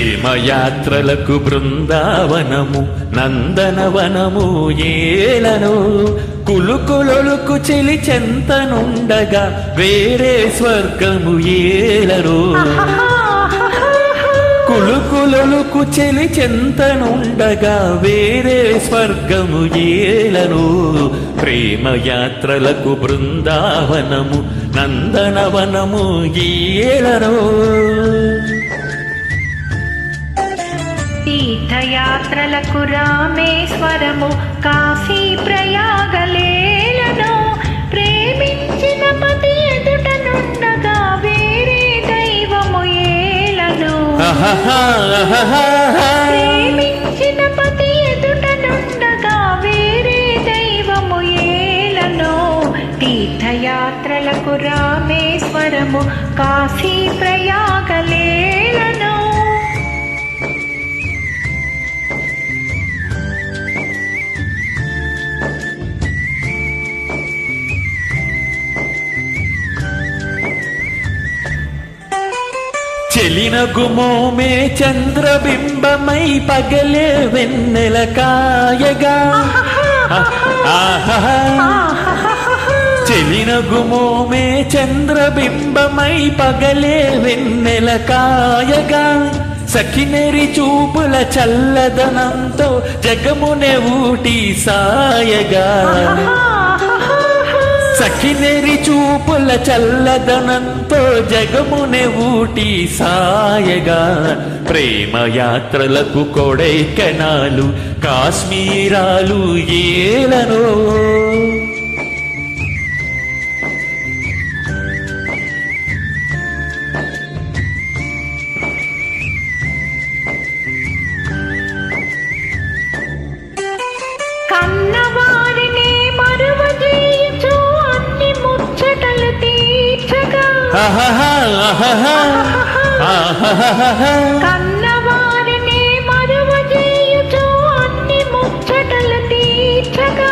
ప్రేమయాత్రలకు బృందావనము నందనవనము ఏలను కులుకులొలుకు చెలి చెంతనుండగా వేరే స్వర్గము ఏలను కులుకులొలుకు చెలి చెంతనుండగా వేరే స్వర్గము ఏలను ప్రేమయాత్రలకు బృందావనము నందనవనము ఏలను తీర్థయాత్రలకు రామేశ్వరము కాశీ ప్రయాగలేలను ప్రేమించిన పతి ఎదుట నుండగా వేరే దైవము ఏలను ప్రేమించిన పతి ఎదుట నుండగా వేరే దైవము ఏలను తీర్థయాత్రలకు రామేశ్వరము కాశీ ప్రయాగలేలను చెలినగుమోమే చంద్రబింబమై పగలే వెన్నెల కాయగా చెలినగుమోమే చంద్రబింబమై పగలే వెన్నెల కాయగా సఖినెరి చూపుల చల్లదనంతో జగమునే ఊటి సాయగా సఖినెరి చూపుల చల్లదనంతో జగమునే ఊటి సాయగా ప్రేమయాత్రలకు కొడైకెనాలు కాశ్మీరాలు ఏలను కన్నవారిని మరువజేయుచు అన్ని ముచ్చటలు తీర్చగా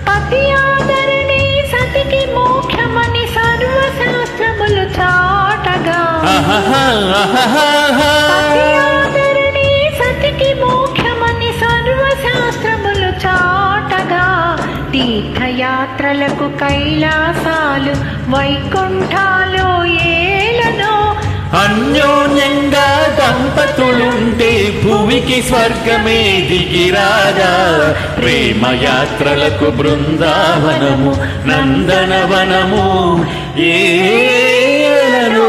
పతి ఆదరణి సతికి మోక్షమని సర్వశాస్త్రములు చాటగా పతి ఆదరణి సతికి మోక్షమని సర్వశాస్త్రములు చాటగా తీర్థయాత్రలకు కైలాసాలు వైకుంఠాలు ఏలను అన్యోన్యంగా దంపతులుంటే భూమికి స్వర్గమే దిగిరాజా ప్రేమయాత్రలకు బృందావనము నందనవనము ఏలను